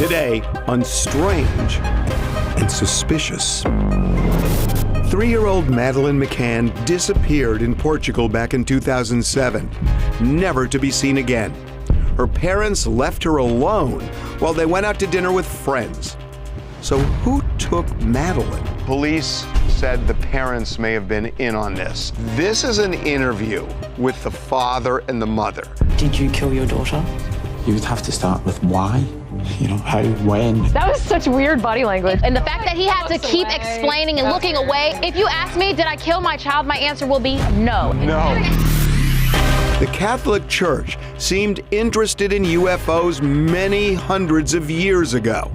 Today on Strange and Suspicious. 3-year-old Madeleine McCann disappeared in Portugal back in 2007, never to be seen again. Her parents left her alone while they went out to dinner with friends. So who took Madeleine? Police said the parents may have been in on this. This is an interview with the father and the mother. Did you kill your daughter? You would have to start with why, how, when. That was such weird body language. And the fact that he had to keep explaining and looking away. If you ask me, did I kill my child, my answer will be no. No. The Catholic Church seemed interested in UFOs many hundreds of years ago.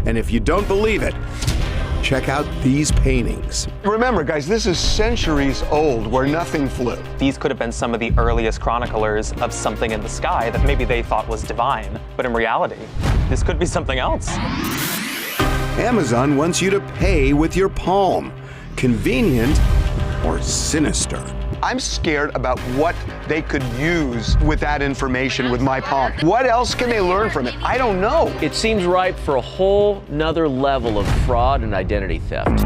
And if you don't believe it, check out these paintings. Remember, guys, this is centuries old where nothing flew. These could have been some of the earliest chroniclers of something in the sky that maybe they thought was divine, but in reality, this could be something else. Amazon wants you to pay with your palm. Convenient or sinister? I'm scared about what they could use with that information with my palm. What else can they learn from it? I don't know. It seems ripe for a whole nother level of fraud and identity theft.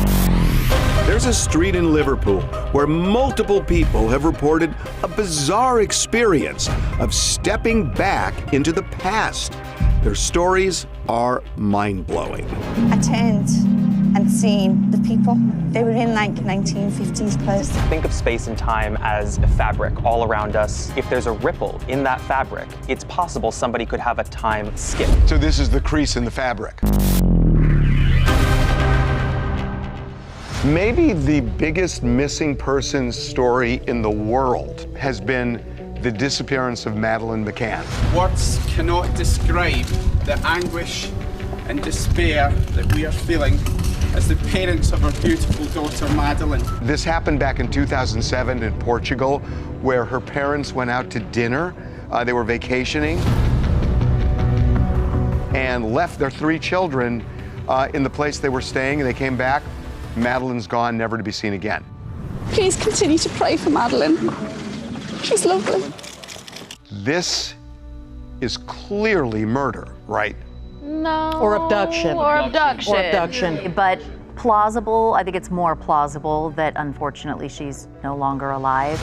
There's a street in Liverpool where multiple people have reported a bizarre experience of stepping back into the past. Their stories are mind-blowing. I turned and seen the people. They were in like 1950s clothes. Think of space and time as a fabric all around us. If there's a ripple in that fabric, it's possible somebody could have a time skip. So this is the crease in the fabric. Maybe the biggest missing person story in the world has been the disappearance of Madeleine McCann. Words cannot describe the anguish and despair that we are feeling as the parents of our beautiful daughter, Madeleine. This happened back in 2007 in Portugal, where her parents went out to dinner. They were vacationing and left their 3 children in the place they were staying, and they came back. Madeleine's gone, never to be seen again. Please continue to pray for Madeleine. She's lovely. This is clearly murder, right? No. Or abduction. Or abduction. Or abduction. But plausible, I think it's more plausible that unfortunately she's no longer alive.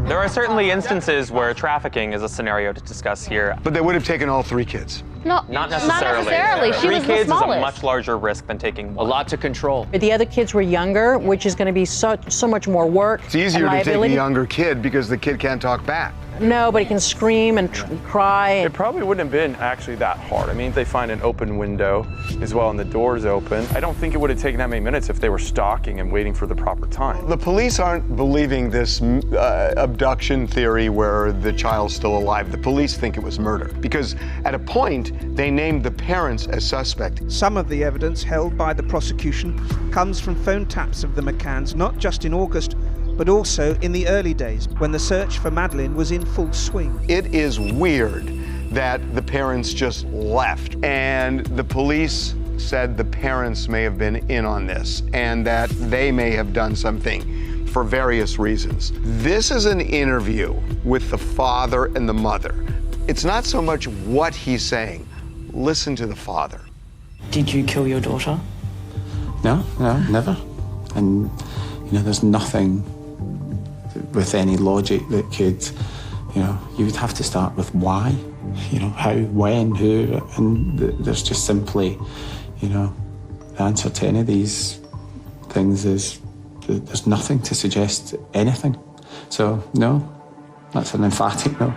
There are certainly instances where trafficking is a scenario to discuss here. But they would have taken all 3 kids. No, Not necessarily. She 3 was the kids is a smallest. much larger risk than taking A 1. lot to control. The other kids were younger, which is going to be so much more work. It's easier and to take a liability. younger kid because the kid can't talk back. No, but he can scream and cry. It probably wouldn't have been actually that hard. I mean, they find an open window as well and the door's open. I don't think it would have taken that many minutes if they were stalking and waiting for the proper time. The police aren't believing this abduction theory where the child's still alive. The police think it was murder because at a point they named the parents as suspect. Some of the evidence held by the prosecution comes from phone taps of the McCanns, not just in August, but also in the early days when the search for Madeleine was in full swing. It is weird that the parents just left, and the police said the parents may have been in on this and that they may have done something for various reasons. This is an interview with the father and the mother. It's not so much what he's saying. Listen to the father. Did you kill your daughter? No, never. And, there's nothing with any logic that could, you would have to start with why, how, when, who, and there's just simply, the answer to any of these things is there's nothing to suggest anything. So, no, that's an emphatic no.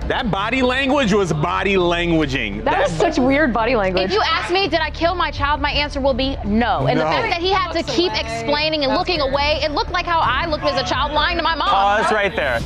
That body language was body languaging. That was such weird body language. If you ask me, did I kill my child, my answer will be no. And the fact that he had to keep explaining and looking away, it looked like how I looked as a child lying to my mom. Pause right there.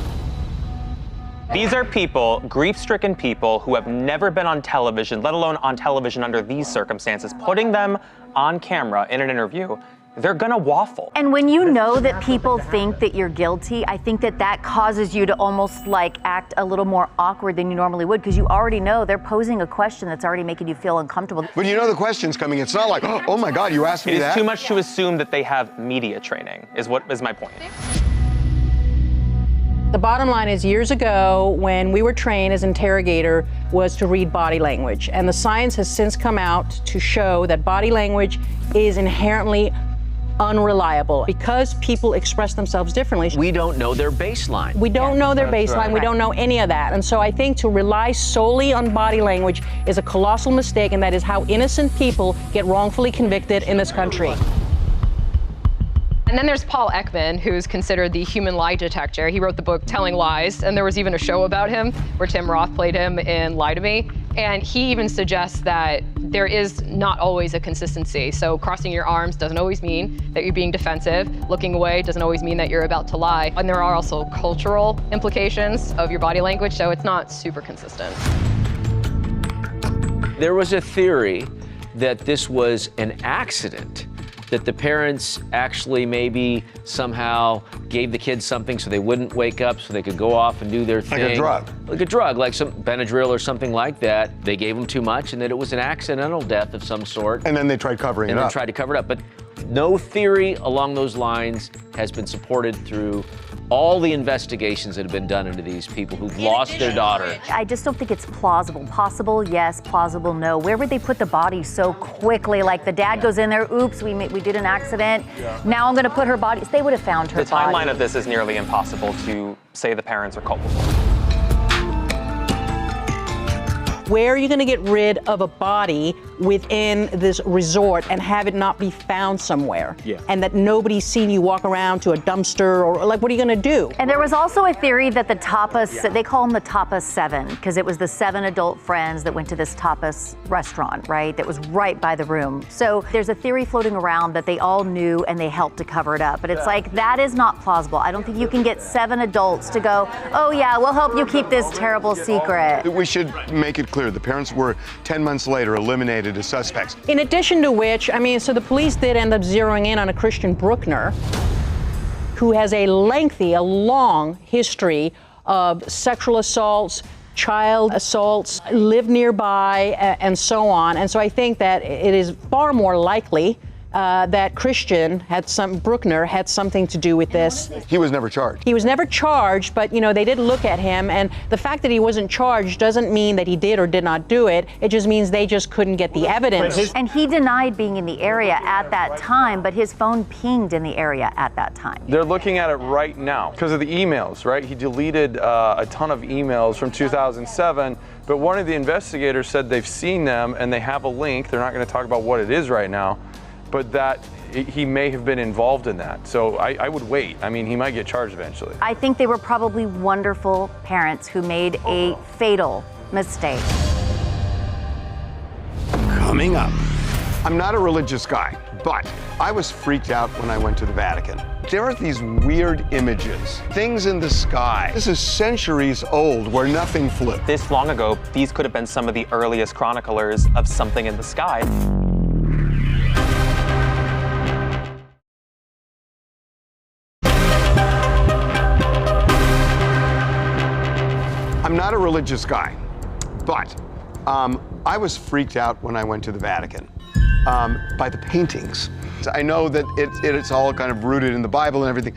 These are people, grief-stricken people, who have never been on television, let alone on television under these circumstances. Putting them on camera in an interview, they're gonna waffle. And when you know that people think that you're guilty, I think that causes you to almost like act a little more awkward than you normally would, because you already know they're posing a question that's already making you feel uncomfortable. But you know the question's coming. It's not like, oh my God, you asked me that. It is too much to assume that they have media training, is what is my point. The bottom line is, years ago, when we were trained as interrogator, was to read body language. And the science has since come out to show that body language is inherently unreliable because people express themselves differently. We don't know their baseline. We don't know their baseline. right. We don't know any of that. And so I think to rely solely on body language is a colossal mistake, and that is how innocent people get wrongfully convicted in this country. And then there's Paul Ekman, who's considered the human lie detector. He wrote the book Telling Lies, and there was even a show about him where Tim Roth played him in Lie to Me. And he even suggests that there is not always a consistency. So crossing your arms doesn't always mean that you're being defensive. Looking away doesn't always mean that you're about to lie. And there are also cultural implications of your body language, so it's not super consistent. There was a theory that this was an accident, that the parents actually maybe somehow gave the kids something so they wouldn't wake up, so they could go off and do their thing. Like a drug. Like a drug, like some Benadryl or something like that. They gave them too much, and that it was an accidental death of some sort. And then they tried covering it up. And then tried to cover it up. But no theory along those lines has been supported through all the investigations that have been done into these people who've lost their daughter. I just don't think it's plausible. Possible, yes. Plausible, no. Where would they put the body so quickly? Like the dad goes in there, oops, we did an accident. Now I'm going to put her body. They would have found her body. The timeline of this is nearly impossible to say the parents are culpable. Where are you going to get rid of a body within this resort and have it not be found somewhere? Yeah. And that nobody's seen you walk around to a dumpster, or like, what are you going to do? And there was also a theory that the tapas, they call them the tapas 7, because it was the 7 adult friends that went to this tapas restaurant, right? That was right by the room. So there's a theory floating around that they all knew and they helped to cover it up. But it's like, that is not plausible. I don't think you can get 7 adults to go, oh yeah, we'll help you keep this terrible secret. We should make it clear, the parents were 10 months later eliminated as suspects. In addition to which, I mean, so the police did end up zeroing in on a Christian Bruckner who has a long history of sexual assaults, child assaults, lived nearby, and so on. And so I think that it is far more likely that Bruckner had something to do with this. He was never charged. He was never charged, but they did look at him, and the fact that he wasn't charged doesn't mean that he did or did not do it. It just means they just couldn't get the evidence. And he denied being in the area at that time, but his phone pinged in the area at that time. They're looking at it right now because of the emails, right? He deleted a ton of emails from 2007, but one of the investigators said they've seen them and they have a link. They're not going to talk about what it is right now, but that he may have been involved in that. So I would wait. I mean, he might get charged eventually. I think they were probably wonderful parents who made a fatal mistake. Coming up, I'm not a religious guy, but I was freaked out when I went to the Vatican. There are these weird images, things in the sky. This is centuries old where nothing flew. This long ago, these could have been some of the earliest chroniclers of something in the sky. I'm not a religious guy, but I was freaked out when I went to the Vatican by the paintings. I know that it's all kind of rooted in the Bible and everything,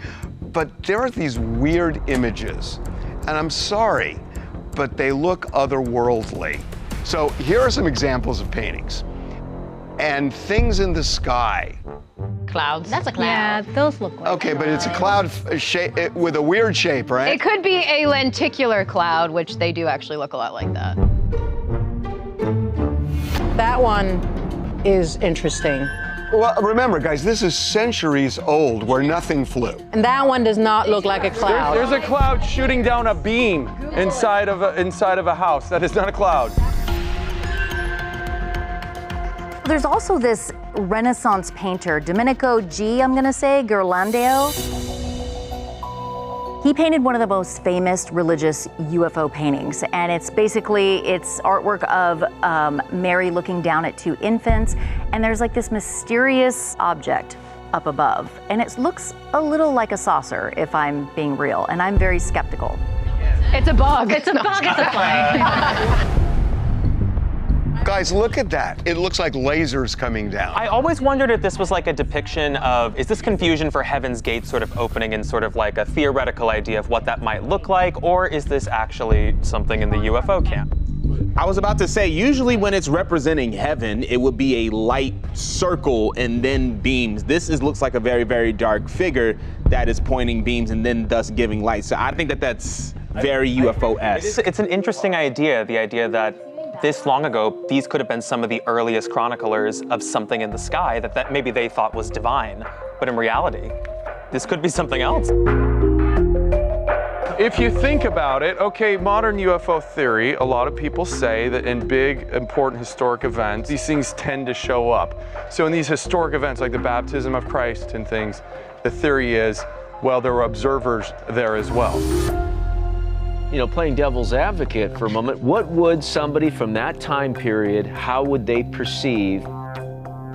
but there are these weird images, and I'm sorry, but they look otherworldly. So here are some examples of paintings. And things in the sky. Clouds. That's a cloud. Yeah, those look like Okay, but it's a cloud shape with a weird shape, right? It could be a lenticular cloud, which they do actually look a lot like that. That one is interesting. Well, remember, guys, this is centuries old where nothing flew. And that one does not look like a cloud. There's a cloud shooting down a beam inside of a house. That is not a cloud. There's also this Renaissance painter, Domenico G, I'm gonna say, Ghirlandaio. He painted one of the most famous religious UFO paintings, and it's artwork of Mary looking down at 2 infants, and there's like this mysterious object up above, and it looks a little like a saucer, if I'm being real, and I'm very skeptical. It's a bug. It's a bug. It's a plane. Guys, look at that. It looks like lasers coming down. I always wondered if this was like a depiction of, is this confusion for Heaven's Gate sort of opening in sort of like a theoretical idea of what that might look like, or is this actually something in the UFO camp? I was about to say, usually when it's representing heaven, it would be a light circle and then beams. Looks like a very, very dark figure that is pointing beams and then thus giving light. So I think that that's very UFO-esque. It's an interesting idea, the idea that this long ago, these could have been some of the earliest chroniclers of something in the sky that maybe they thought was divine. But in reality, this could be something else. If you think about it, okay, modern UFO theory, a lot of people say that in big, important historic events, these things tend to show up. So in these historic events, like the baptism of Christ and things, the theory is, well, there were observers there as well. You know, playing devil's advocate for a moment, what would somebody from that time period, how would they perceive,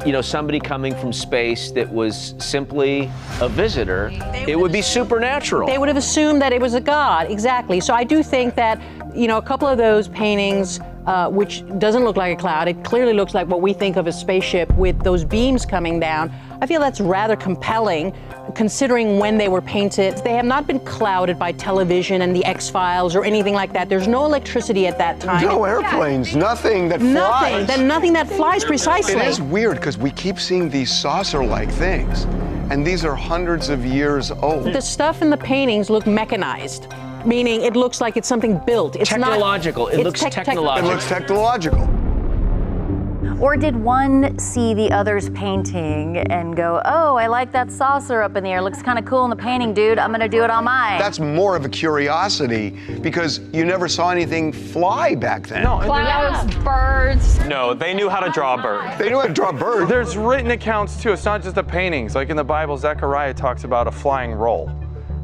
you know, somebody coming from space that was simply a visitor? It would be supernatural. They would have assumed that it was a god, exactly. So I do think that, you know, a couple of those paintings, which doesn't look like a cloud, it clearly looks like what we think of as spaceship with those beams coming down. I feel that's rather compelling, considering when they were painted. They have not been clouded by television and the X-Files or anything like that. There's no electricity at that time. No airplanes, nothing that flies. Nothing that flies, precisely. It is weird because we keep seeing these saucer-like things, and these are hundreds of years old. The stuff in the paintings look mechanized, meaning it looks like it's something built. It's technological. It looks technological. It looks technological. Or did one see the other's painting and go, oh, I like that saucer up in the air. Looks kind of cool in the painting, dude. I'm going to do it on mine. That's more of a curiosity because you never saw anything fly back then. No, Clouds, birds. No, they knew how to draw a bird. They knew how to draw birds. There's written accounts too. It's not just the paintings. Like in the Bible, Zechariah talks about a flying roll.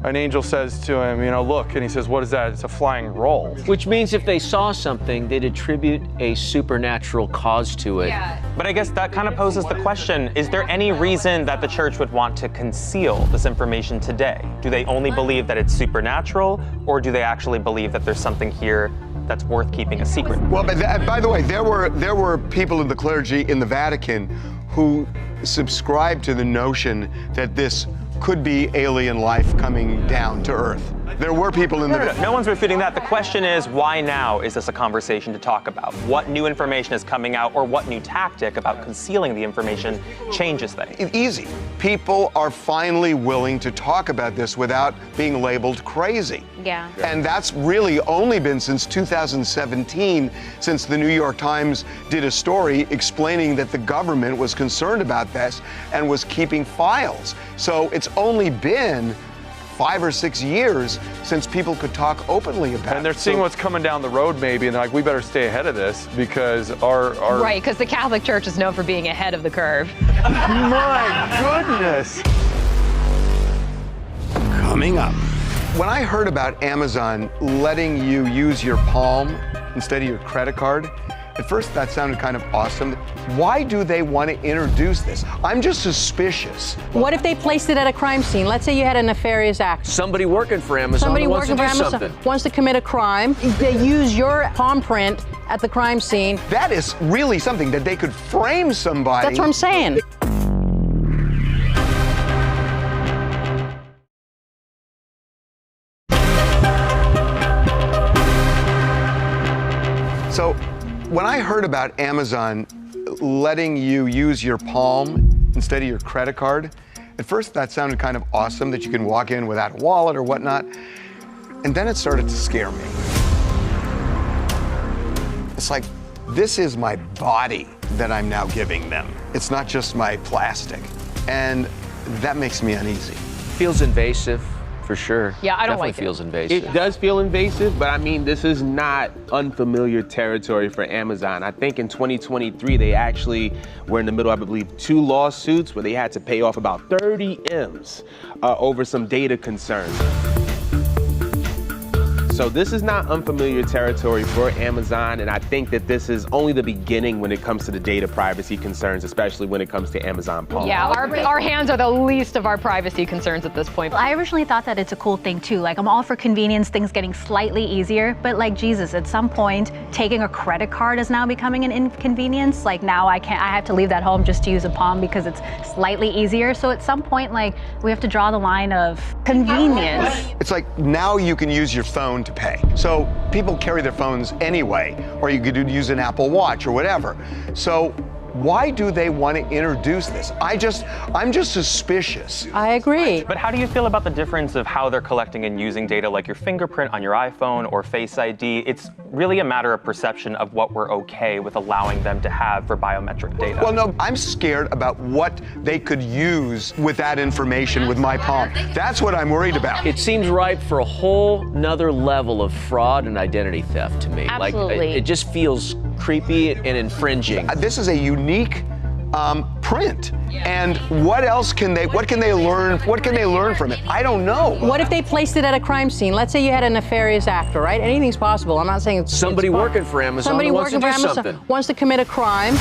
An angel says to him, you know, look, and he says, what is that? It's a flying roll. Which means if they saw something, they'd attribute a supernatural cause to it. Yeah. But I guess that kind of poses the question, is there any reason that the church would want to conceal this information today? Do they only believe that it's supernatural, or do they actually believe that there's something here that's worth keeping a secret? Well, but by the way, there were people in the clergy in the Vatican who subscribed to the notion that this could be alien life coming down to Earth. There were people in the... No one's refuting that. The question is, why now is this a conversation to talk about? What new information is coming out, or what new tactic about concealing the information changes things? Easy. People are finally willing to talk about this without being labeled crazy. Yeah. And that's really only been since 2017, since the New York Times did a story explaining that the government was concerned about this and was keeping files. So it's only been 5 or 6 years since people could talk openly about it. And they're seeing what's coming down the road maybe, and they're like, we better stay ahead of this because our... Right, because the Catholic Church is known for being ahead of the curve. My goodness! Coming up. When I heard about Amazon letting you use your palm instead of your credit card, at first that sounded kind of awesome. Why do they want to introduce this? I'm just suspicious. What if they placed it at a crime scene? Let's say you had a nefarious act. Somebody working for Amazon Somebody wants to working do for Amazon something. wants to commit a crime. They use your palm print at the crime scene. That is really something that they could frame somebody. That's what I'm saying. So, when I heard about Amazon letting you use your palm instead of your credit card, at first that sounded kind of awesome that you can walk in without a wallet or whatnot, and then it started to scare me. It's like, this is my body that I'm now giving them. It's not just my plastic, and that makes me uneasy. Feels invasive. For sure. Yeah, I don't Definitely like it. feels invasive. It does feel invasive, but I mean, this is not unfamiliar territory for Amazon. I think in 2023, they actually were in the middle of, I believe, 2 lawsuits where they had to pay off about 30 M's over some data concerns. So this is not unfamiliar territory for Amazon, and I think that this is only the beginning when it comes to the data privacy concerns, especially when it comes to Amazon Palm. Yeah, our hands are the least of our privacy concerns at this point. I originally thought that it's a cool thing too. Like, I'm all for convenience, things getting slightly easier, but like Jesus, at some point, taking a credit card is now becoming an inconvenience. Like now I have to leave that home just to use a Palm because it's slightly easier. So at some point, like, we have to draw the line of convenience. It's like now you can use your phone to pay. So people carry their phones anyway, or you could use an Apple Watch or whatever. So why do they want to introduce this? I'm just suspicious. I agree. But how do you feel about the difference of how they're collecting and using data like your fingerprint on your iPhone or Face ID? It's really a matter of perception of what we're okay with allowing them to have for biometric data. Well, no, I'm scared about what they could use with that information with my palm. That's what I'm worried about. It seems ripe for a whole nother level of fraud and identity theft to me. Absolutely. Like, it just feels creepy and infringing. This is a unique print. And what else can they learn? What can they learn from it? I don't know. What if they placed it at a crime scene? Let's say you had a nefarious actor, right? Anything's possible. I'm not saying it's Somebody it's working for Amazon Somebody wants working to for do Amazon something. wants to commit a crime.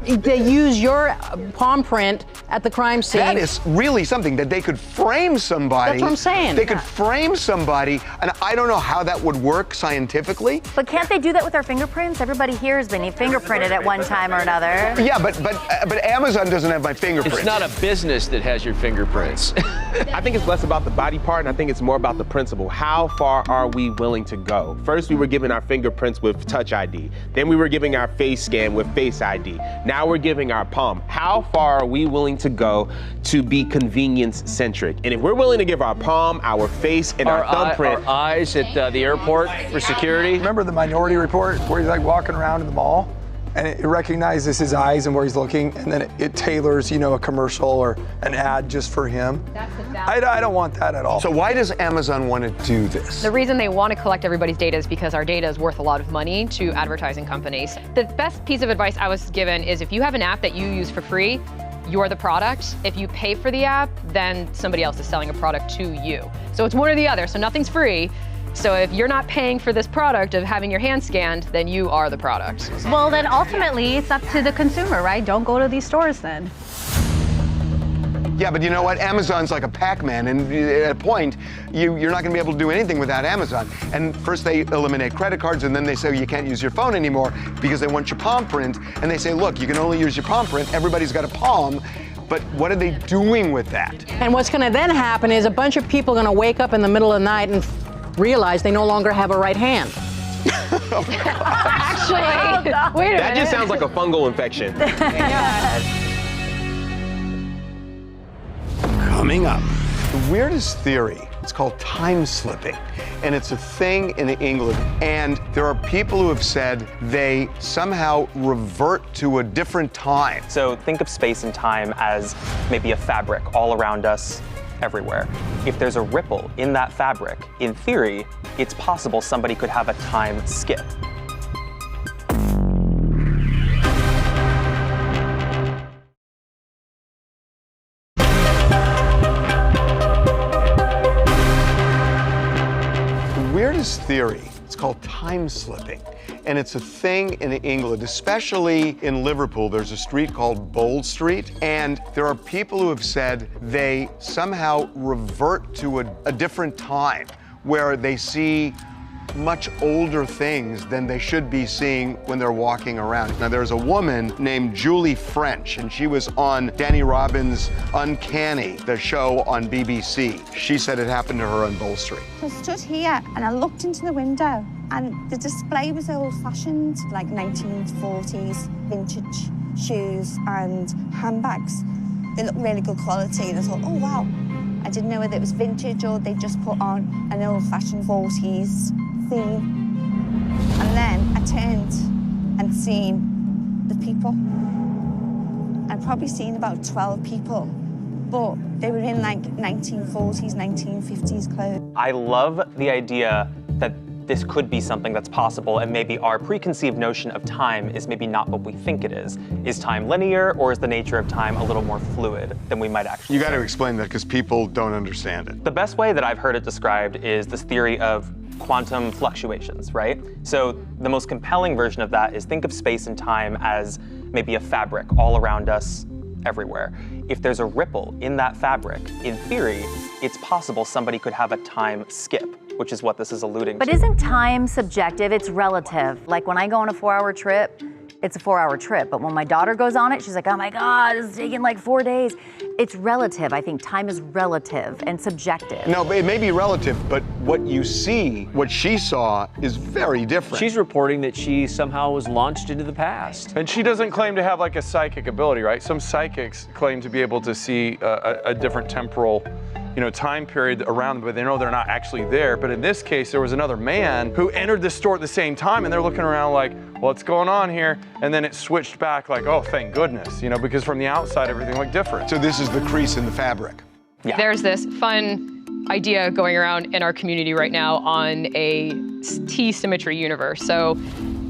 They use your palm print at the crime scene. That is really something that they could frame somebody. That's what I'm saying. They could frame somebody, and I don't know how that would work scientifically. But can't they do that with our fingerprints? Everybody here has been fingerprinted at one time or another. Yeah, but Amazon doesn't have my fingerprints. It's not a business that has your fingerprints. I think it's less about the body part, and I think it's more about the principle. How far are we willing to go? First, we were giving our fingerprints with Touch ID. Then we were giving our face scan with Face ID. Now we're giving our palm. How far are we willing to go to be convenience-centric? And if we're willing to give our palm, our face, and our thumbprint... Our eyes at the airport for security. Remember the Minority Report where he's like walking around in the mall? And it recognizes his eyes and where he's looking, and then it tailors, a commercial or an ad just for him. I don't want that at all. So why does Amazon want to do this? The reason they want to collect everybody's data is because our data is worth a lot of money to advertising companies. The best piece of advice I was given is if you have an app that you use for free, you're the product. If you pay for the app, then somebody else is selling a product to you. So it's one or the other, so nothing's free. So if you're not paying for this product of having your hand scanned, then you are the product. Well, then ultimately it's up to the consumer, right? Don't go to these stores then. Yeah, but you know what? Amazon's like a Pac-Man, and at a point, you're not going to be able to do anything without Amazon. And first they eliminate credit cards, and then they say you can't use your phone anymore because they want your palm print. And they say, look, you can only use your palm print. Everybody's got a palm. But what are they doing with that? And what's going to then happen is a bunch of people are going to wake up in the middle of the night and realize they no longer have a right hand. Actually, wait a minute. That just sounds like a fungal infection. Coming up, the weirdest theory. It's called time slipping, and it's a thing in England. And there are people who have said they somehow revert to a different time. So think of space and time as maybe a fabric all around us, everywhere. If there's a ripple in that fabric, in theory, it's possible somebody could have a time skip. The weirdest theory, it's called time slipping. And it's a thing in England, especially in Liverpool. There's a street called Bold Street, and there are people who have said they somehow revert to a different time where they see much older things than they should be seeing when they're walking around. Now, there's a woman named Julie French, and she was on Danny Robbins' Uncanny, the show on BBC. She said it happened to her on Bold Street. I stood here and I looked into the window, and the display was old-fashioned, like 1940s vintage shoes and handbags. They looked really good quality, and I thought, oh wow. I didn't know whether it was vintage or they just put on an old-fashioned 40s theme. And then I turned and seen the people. I'd probably seen about 12 people, but they were in like 1940s, 1950s clothes. I love the idea that this could be something that's possible, and maybe our preconceived notion of time is maybe not what we think it is. Is time linear, or is the nature of time a little more fluid than we might actually You got to say? explain that because people don't understand it. The best way that I've heard it described is this theory of quantum fluctuations, right? So the most compelling version of that is think of space and time as maybe a fabric all around us everywhere. If there's a ripple in that fabric, in theory, it's possible somebody could have a time skip, which is what this is alluding to. But isn't time subjective? It's relative. Like when I go on a 4-hour trip, it's a 4-hour trip. But when my daughter goes on it, she's like, oh my God, this is taking like 4 days. It's relative. I think time is relative and subjective. No, it may be relative, but what you see, what she saw, is very different. She's reporting that she somehow was launched into the past. And she doesn't claim to have like a psychic ability, right? Some psychics claim to be able to see a different temporal time period around them, but they know they're not actually there. But in this case, there was another man who entered the store at the same time, and they're looking around like, what's going on here? And then it switched back like, oh, thank goodness, because from the outside, everything looked different. So this is the crease in the fabric. Yeah. There's this fun idea going around in our community right now on a T-symmetry universe. So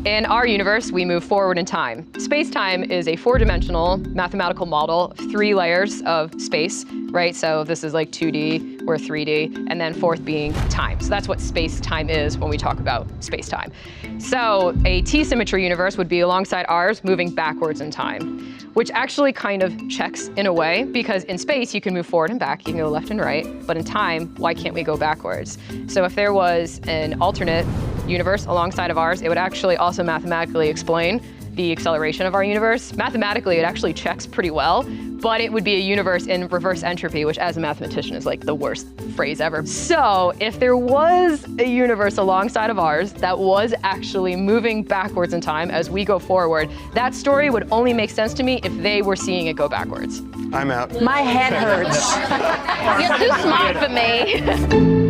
in our universe, we move forward in time. Space-time is a 4-dimensional mathematical model of 3 layers of space, right? So this is like 2D or 3D, and then fourth being time. So that's what space-time is when we talk about space-time. So a T-symmetry universe would be alongside ours, moving backwards in time, which actually kind of checks in a way, because in space, you can move forward and back, you can go left and right, but in time, why can't we go backwards? So if there was an alternate universe alongside of ours, it would actually also mathematically explain the acceleration of our universe. Mathematically, it actually checks pretty well, but it would be a universe in reverse entropy, which as a mathematician is like the worst phrase ever. So if there was a universe alongside of ours that was actually moving backwards in time as we go forward, that story would only make sense to me if they were seeing it go backwards. I'm out. My head hurts. You're too smart for me.